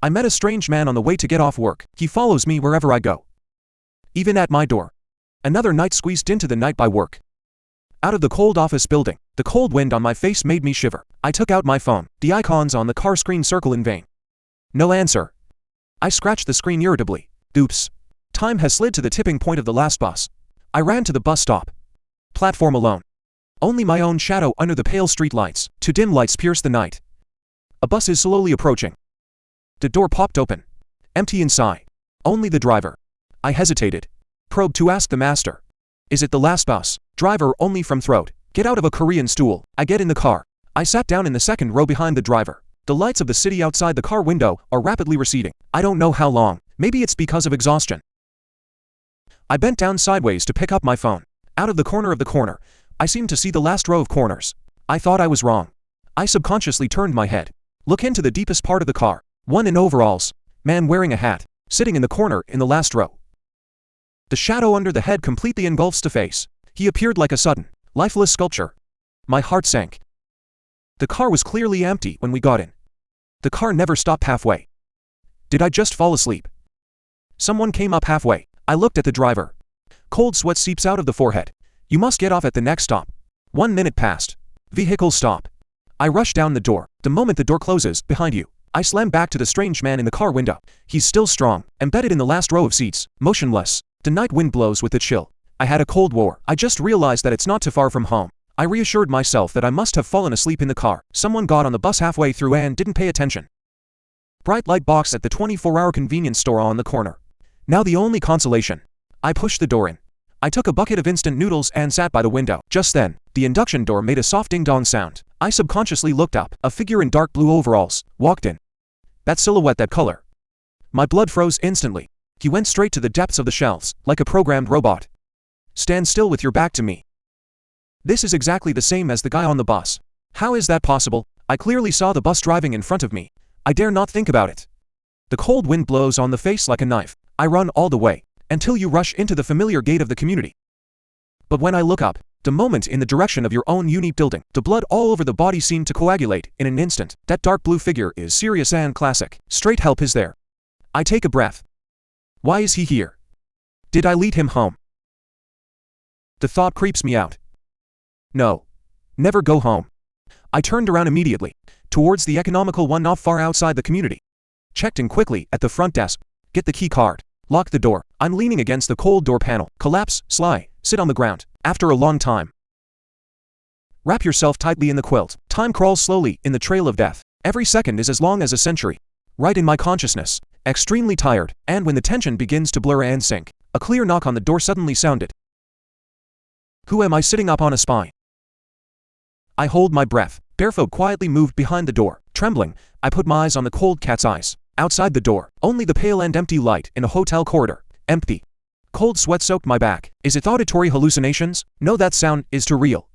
I met a strange man on the way to get off work. He follows me wherever I go. Even at my door. Another night squeezed into the night by work. Out of the cold office building, the cold wind on my face made me shiver. I took out my phone. The icons on the car screen circle in vain. No answer. I scratched the screen irritably. Oops. Time has slid to the tipping point of the last bus. I ran to the bus stop. Platform alone. Only my own shadow under the pale street lights. Two dim lights pierce the night. A bus is slowly approaching. The door popped open. Empty inside. Only the driver. I hesitated. Probed to ask the master. Is it the last bus? Driver only from throat. Get out of a Korean stool. I get in the car. I sat down in the second row behind the driver. The lights of the city outside the car window are rapidly receding. I don't know how long. Maybe it's because of exhaustion. I bent down sideways to pick up my phone. Out of the corner, I seemed to see the last row of corners. I thought I was wrong. I subconsciously turned my head. Look into the deepest part of the car. One in overalls. Man wearing a hat. Sitting in the corner in the last row. The shadow under the head completely engulfs the face. He appeared like a sudden, lifeless sculpture. My heart sank. The car was clearly empty when we got in. The car never stopped halfway. Did I just fall asleep? Someone came up halfway. I looked at the driver. Cold sweat seeps out of the forehead. You must get off at the next stop. 1 minute passed. Vehicle stop. I rush down the door. The moment the door closes behind you, I slam back to the strange man in the car window. He's still strong, embedded in the last row of seats, motionless. The night wind blows with a chill. I had a cold war. I just realized that it's not too far from home. I reassured myself that I must have fallen asleep in the car. Someone got on the bus halfway through and didn't pay attention. Bright light box at the 24-hour convenience store on the corner. Now the only consolation. I pushed the door in. I took a bucket of instant noodles and sat by the window. Just then, the induction door made a soft ding-dong sound. I subconsciously looked up. A figure in dark blue overalls walked in. That silhouette, that color. My blood froze instantly. He went straight to the depths of the shelves, like a programmed robot. Stand still with your back to me. This is exactly the same as the guy on the bus. How is that possible? I clearly saw the bus driving in front of me. I dare not think about it. The cold wind blows on the face like a knife. I run all the way, until you rush into the familiar gate of the community. But when I look up, the moment in the direction of your own unique building, the blood all over the body seemed to coagulate in an instant. That dark blue figure is serious and classic. Straight help is there. I take a breath. Why is he here? Did I lead him home? The thought creeps me out. No. Never go home. I turned around immediately, towards the economical one not far outside the community. Checked in quickly at the front desk. Get the key card. Lock the door. I'm leaning against the cold door panel. Collapse, sly, sit on the ground. After a long time. Wrap yourself tightly in the quilt. Time crawls slowly in the trail of death. Every second is as long as a century. Right in my consciousness. Extremely tired, and when the tension begins to blur and sink, a clear knock on the door suddenly sounded. Who am I sitting up on a spine? I hold my breath. Barefoot quietly moved behind the door. Trembling, I put my eyes on the cold cat's eyes. Outside the door, only the pale and empty light in a hotel corridor. Empty. Cold sweat soaked my back. Is it auditory hallucinations? No, that sound is too real.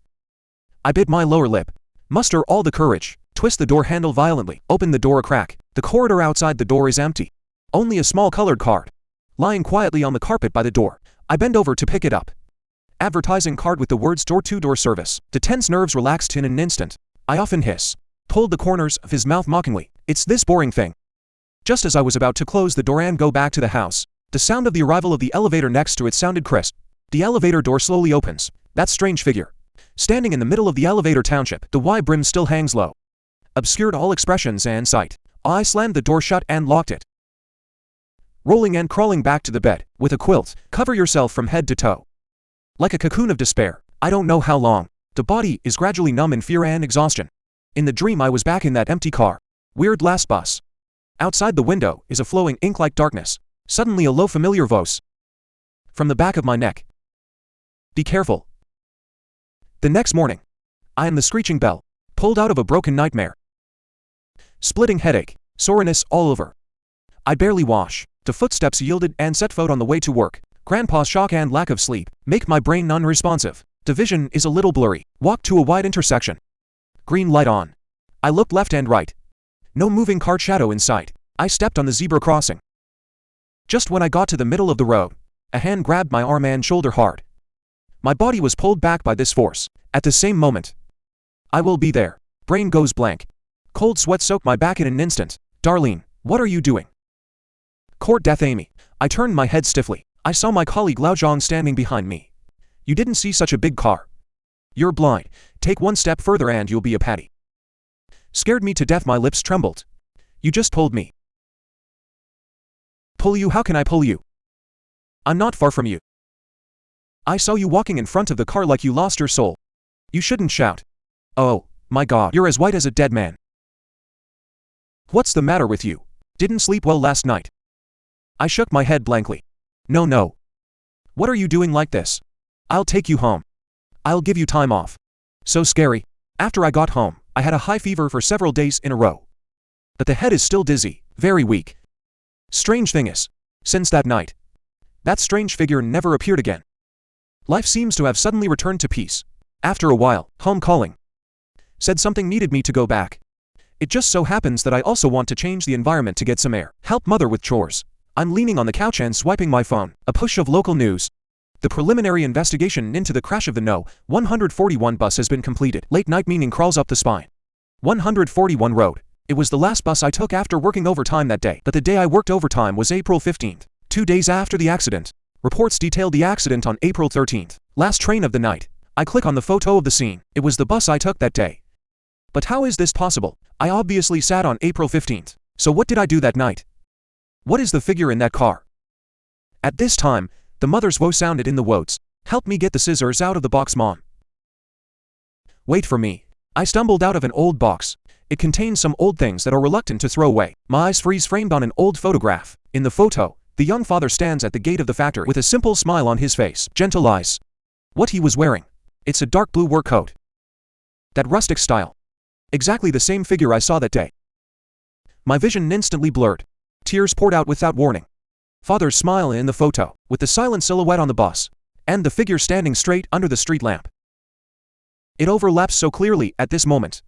I bit my lower lip. Muster all the courage. Twist the door handle violently. Open the door a crack. The corridor outside the door is empty. Only a small colored card. Lying quietly on the carpet by the door. I bend over to pick it up. Advertising card with the words door-to-door service. The tense nerves relaxed in an instant. I often hiss. Pulled the corners of his mouth mockingly. It's this boring thing. Just as I was about to close the door and go back to the house, the sound of the arrival of the elevator next to it sounded crisp. The elevator door slowly opens. That strange figure. Standing in the middle of the elevator township, the Y brim still hangs low. Obscured all expressions and sight. I slammed the door shut and locked it. Rolling and crawling back to the bed, with a quilt, cover yourself from head to toe. Like a cocoon of despair, I don't know how long. The body is gradually numb in fear and exhaustion. In the dream I was back in that empty car. Weird last bus. Outside the window is a flowing ink-like darkness. Suddenly a low familiar voice. From the back of my neck. Be careful. The next morning, I am the screeching bell, pulled out of a broken nightmare. Splitting headache, soreness all over. I barely wash. The footsteps yielded and set foot on the way to work. Grandpa's shock and lack of sleep make my brain unresponsive. The vision is a little blurry. Walk to a wide intersection. Green light on. I looked left and right. No moving car shadow in sight. I stepped on the zebra crossing. Just when I got to the middle of the road, a hand grabbed my arm and shoulder hard. My body was pulled back by this force. At the same moment, I will be there. Brain goes blank. Cold sweat soaked my back in an instant. Darlene. What are you doing? Court death, Amy. I turned my head stiffly. I saw my colleague Lao Zhang standing behind me. You didn't see such a big car. You're blind. Take one step further and you'll be a patty. Scared me to death, my lips trembled. You just pulled me. Pull you? How can I pull you? I'm not far from you. I saw you walking in front of the car like you lost your soul. You shouldn't shout. Oh, my God, you're as white as a dead man. What's the matter with you? Didn't sleep well last night? I shook my head blankly. No. What are you doing like this? I'll take you home. I'll give you time off. So scary. After I got home, I had a high fever for several days in a row. But the head is still dizzy, very weak. Strange thing is, since that night, that strange figure never appeared again. Life seems to have suddenly returned to peace. After a while, home calling. Said something needed me to go back. It just so happens that I also want to change the environment to get some air. Help mother with chores. I'm leaning on the couch and swiping my phone. A push of local news. The preliminary investigation into the crash of the No. 141 bus has been completed. Late night meaning crawls up the spine. 141 Road. It was the last bus I took after working overtime that day. But the day I worked overtime was April 15th. 2 days after the accident. Reports detailed the accident on April 13th. Last train of the night. I click on the photo of the scene. It was the bus I took that day. But how is this possible? I obviously sat on April 15th. So what did I do that night? What is the figure in that car? At this time, the mother's woe sounded in the woods. Help me get the scissors out of the box, Mom. Wait for me. I stumbled out of an old box. It contains some old things that are reluctant to throw away. My eyes freeze framed on an old photograph. In the photo, the young father stands at the gate of the factory with a simple smile on his face. Gentle eyes. What he was wearing. It's a dark blue work coat. That rustic style. Exactly the same figure I saw that day. My vision instantly blurred. Tears poured out without warning. Father's smile in the photo, with the silent silhouette on the bus, and the figure standing straight under the street lamp. It overlaps so clearly at this moment.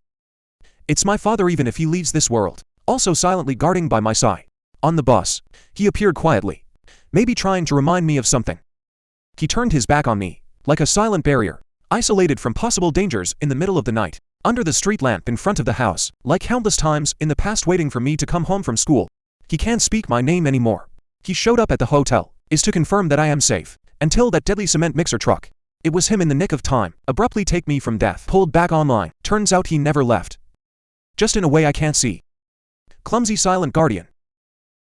It's my father even if he leaves this world, also silently guarding by my side. On the bus, he appeared quietly, maybe trying to remind me of something. He turned his back on me, like a silent barrier, isolated from possible dangers in the middle of the night. Under the street lamp in front of the house, like countless times in the past waiting for me to come home from school. He can't speak my name anymore. He showed up at the hotel, is to confirm that I am safe, until that deadly cement mixer truck. It was him in the nick of time, abruptly take me from death, pulled back online. Turns out he never left. Just in a way I can't see. Clumsy silent guardian.